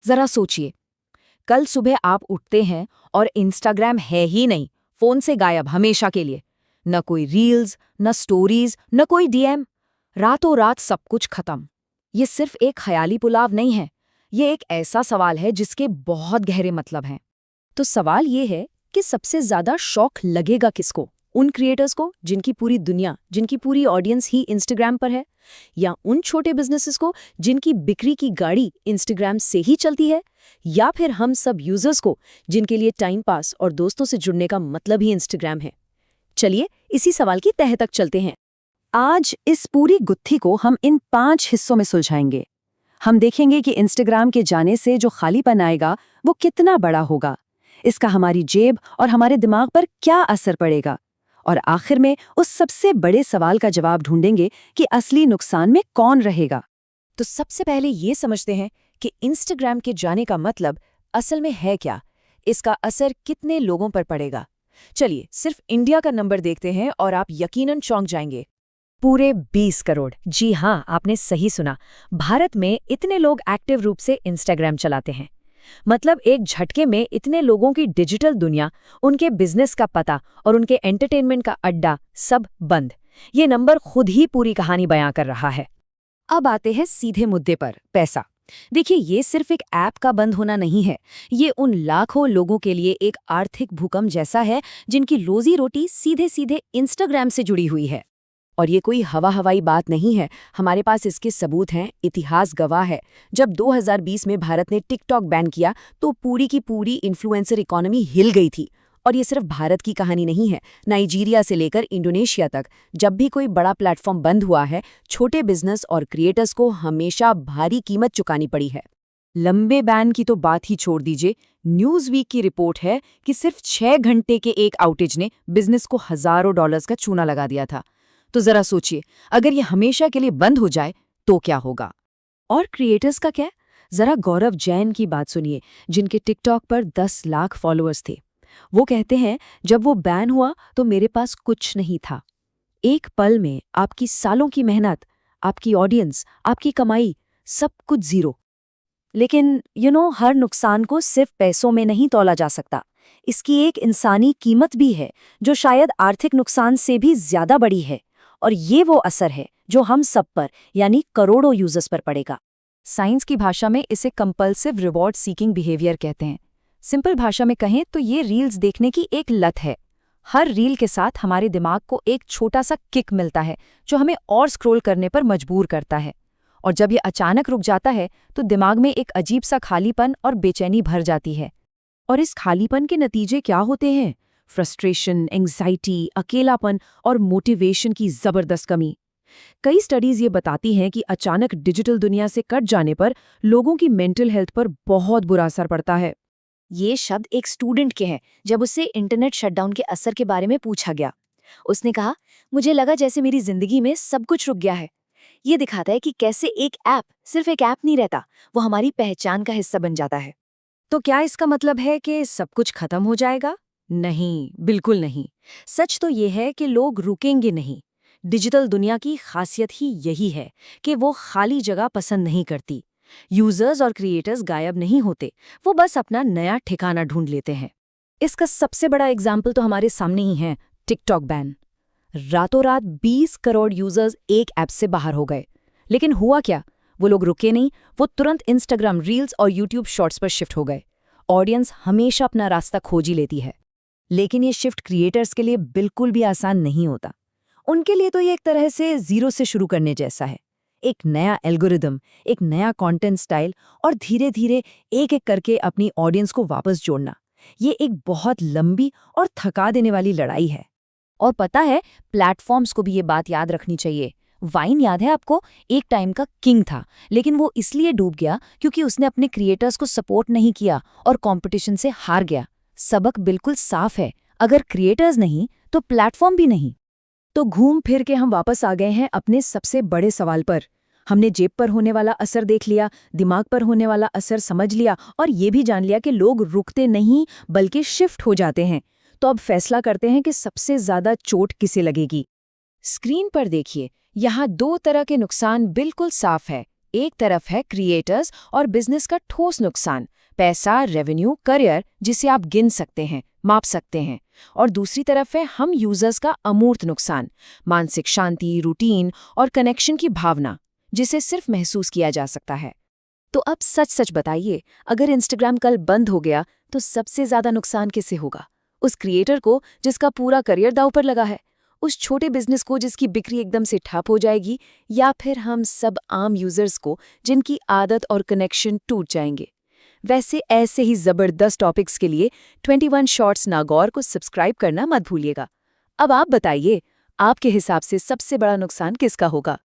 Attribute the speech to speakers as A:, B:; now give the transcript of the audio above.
A: जरा सोचिए, कल सुबह आप उठते हैं और इंस्टाग्राम है ही नहीं, फोन से गायब हमेशा के लिए। न कोई रील्स, न स्टोरीज, न कोई डीएम। रातों रात सब कुछ खत्म। ये सिर्फ एक ख्याली पुलाव नहीं है, ये एक ऐसा सवाल है जिसके बहुत गहरे मतलब हैं। तो सवाल ये है कि सबसे ज्यादा शौक लगेगा किसको? उन क्रिएटर्स को जिनकी पूरी दुनिया, जिनकी पूरी ऑडियंस ही इंस्टाग्राम पर है, या उन छोटे बिजनेसेस को जिनकी बिक्री की गाड़ी इंस्टाग्राम से ही चलती है, या फिर हम सब यूजर्स को जिनके लिए टाइम पास और दोस्तों से जुड़ने का मतलब ही इंस्टाग्राम है? चलिए इसी सवाल की तह तक चलते हैं। आज इस पूरी गुत्थी को हम इन 5 हिस्सों में सुलझाएंगे। हम देखेंगे कि इंस्टाग्राम के जाने से जो खालीपन आएगा वो कितना बड़ा होगा, इसका हमारी जेब और हमारे दिमाग पर क्या असर पड़ेगा, और आखिर में उस सबसे बड़े सवाल का जवाब ढूंढेंगे कि असली नुकसान में कौन रहेगा। तो सबसे पहले ये समझते हैं कि इंस्टाग्राम के जाने का मतलब असल में है क्या, इसका असर कितने लोगों पर पड़ेगा। चलिए सिर्फ इंडिया का नंबर देखते हैं और आप यकीनन चौंक जाएंगे। पूरे 20 करोड़। जी हाँ, आपने सही सुना। भारत में इतने लोग एक्टिव रूप से इंस्टाग्राम चलाते हैं। मतलब एक झटके में इतने लोगों की डिजिटल दुनिया, उनके बिजनेस का पता और उनके एंटरटेनमेंट का अड्डा सब बंद। ये नंबर खुद ही पूरी कहानी बयां कर रहा है। अब आते हैं सीधे मुद्दे पर, पैसा। देखिए, ये सिर्फ एक ऐप का बंद होना नहीं है, ये उन लाखों लोगों के लिए एक आर्थिक भूकंप जैसा है जिनकी रोजी रोटी सीधे सीधे इंस्टाग्राम से जुड़ी हुई है। और ये कोई हवाई बात नहीं है, हमारे पास इसके सबूत हैं, इतिहास गवाह है। जब 2020 में भारत ने टिकटॉक बैन किया तो पूरी की पूरी इन्फ्लुएंसर इकोनॉमी हिल गई थी। और ये सिर्फ भारत की कहानी नहीं है, नाइजीरिया से लेकर इंडोनेशिया तक जब भी कोई बड़ा प्लेटफॉर्म बंद हुआ है, छोटे बिजनेस और क्रिएटर्स को हमेशा भारी कीमत चुकानी पड़ी है। लंबे बैन की तो बात ही छोड़ दीजिए, न्यूज़ वीक की रिपोर्ट है कि सिर्फ 6 घंटे के एक आउटेज ने बिजनेस को हजारों डॉलर्स का चूना लगा दिया था। तो जरा सोचिए, अगर ये हमेशा के लिए बंद हो जाए तो क्या होगा? और क्रिएटर्स का क्या? जरा गौरव जैन की बात सुनिए, जिनके टिकटॉक पर 10 लाख फॉलोअर्स थे। वो कहते हैं, जब वो बैन हुआ तो मेरे पास कुछ नहीं था। एक पल में आपकी सालों की मेहनत, आपकी ऑडियंस, आपकी कमाई, सब कुछ जीरो। लेकिन हर नुकसान को सिर्फ पैसों में नहीं तौला जा सकता। इसकी एक इंसानी कीमत भी है, जो शायद आर्थिक नुकसान से भी ज्यादा बड़ी है। और ये वो असर है जो हम सब पर, यानी करोड़ों यूजर्स पर पड़ेगा। साइंस की भाषा में इसे कंपल्सिव रिवॉर्ड सीकिंग बिहेवियर कहते हैं। सिंपल भाषा में कहें तो ये रील्स देखने की एक लत है। हर रील के साथ हमारे दिमाग को एक छोटा सा किक मिलता है, जो हमें और स्क्रॉल करने पर मजबूर करता है। और जब ये अचानक रुक जाता है तो दिमाग में एक अजीब सा खालीपन और बेचैनी भर जाती है। और इस खालीपन के नतीजे क्या होते हैं? फ्रस्ट्रेशन, एंग्जाइटी, अकेलापन और मोटिवेशन की जबरदस्त कमी। कई स्टडीज ये बताती हैं कि अचानक डिजिटल दुनिया से कट जाने पर लोगों की मेंटल हेल्थ पर बहुत बुरा असर पड़ता है। ये शब्द एक स्टूडेंट के हैं। जब उससे इंटरनेट शटडाउन के असर के बारे में पूछा गया, उसने कहा, मुझे लगा जैसे मेरी जिंदगी में सब कुछ रुक गया है। ये दिखाता है कि कैसे एक ऐप सिर्फ एक ऐप नहीं रहता, वो हमारी पहचान का हिस्सा बन जाता है। तो क्या इसका मतलब है कि सब कुछ खत्म हो जाएगा? नहीं, बिल्कुल नहीं। सच तो ये है कि लोग रुकेंगे नहीं। डिजिटल दुनिया की खासियत ही यही है कि वो खाली जगह पसंद नहीं करती। यूजर्स और क्रिएटर्स गायब नहीं होते, वो बस अपना नया ठिकाना ढूंढ लेते हैं। इसका सबसे बड़ा एग्जाम्पल तो हमारे सामने ही है, टिकटॉक बैन। रातों रात 20 करोड़ यूजर्स एक ऐप से बाहर हो गए। लेकिन हुआ क्या? वो लोग रुके नहीं, वो तुरंत इंस्टाग्राम रील्स और यूट्यूब शॉर्ट्स पर शिफ्ट हो गए। ऑडियंस हमेशा अपना रास्ता खोज ही लेती है। लेकिन ये शिफ्ट क्रिएटर्स के लिए बिल्कुल भी आसान नहीं होता। उनके लिए तो ये एक तरह से जीरो से शुरू करने जैसा है। एक नया एल्गोरिदम, एक नया कंटेंट स्टाइल और धीरे धीरे एक एक करके अपनी ऑडियंस को वापस जोड़ना, ये एक बहुत लंबी और थका देने वाली लड़ाई है। और पता है, प्लेटफॉर्म्स को भी ये बात याद रखनी चाहिए। वाइन याद है आपको? एक टाइम का किंग था, लेकिन वो इसलिए डूब गया क्योंकि उसने अपने क्रिएटर्स को सपोर्ट नहीं किया और कंपटीशन से हार गया। सबक बिल्कुल साफ है, अगर क्रिएटर्स नहीं तो प्लेटफॉर्म भी नहीं। तो घूम फिर के हम वापस आ गए हैं अपने सबसे बड़े सवाल पर। हमने जेब पर होने वाला असर देख लिया, दिमाग पर होने वाला असर समझ लिया, और ये भी जान लिया कि लोग रुकते नहीं बल्कि शिफ्ट हो जाते हैं। तो अब फैसला करते हैं कि सबसे ज्यादा चोट किसे लगेगी। स्क्रीन पर देखिए, यहाँ 2 तरह के नुकसान बिल्कुल साफ है। एक तरफ है क्रिएटर्स और बिजनेस का ठोस नुकसान, पैसा, रेवेन्यू, करियर जिसे आप गिन सकते हैं, माप सकते हैं। और दूसरी तरफ है हम यूजर्स का अमूर्त नुकसान, मानसिक शांति, रूटीन और कनेक्शन की भावना, जिसे सिर्फ महसूस किया जा सकता है। तो अब सच सच बताइए, अगर इंस्टाग्राम कल बंद हो गया तो सबसे ज्यादा नुकसान किसे होगा? उस क्रिएटर को जिसका पूरा करियर दांव पर लगा है, उस छोटे बिजनेस को जिसकी बिक्री एकदम से ठप हो जाएगी, या फिर हम सब आम यूजर्स को जिनकी आदत और कनेक्शन टूट जाएंगे? वैसे ऐसे ही जबरदस्त टॉपिक्स के लिए 21 शॉर्ट्स नागौर को सब्सक्राइब करना मत भूलिएगा। अब आप बताइए, आपके हिसाब से सबसे बड़ा नुकसान किसका होगा?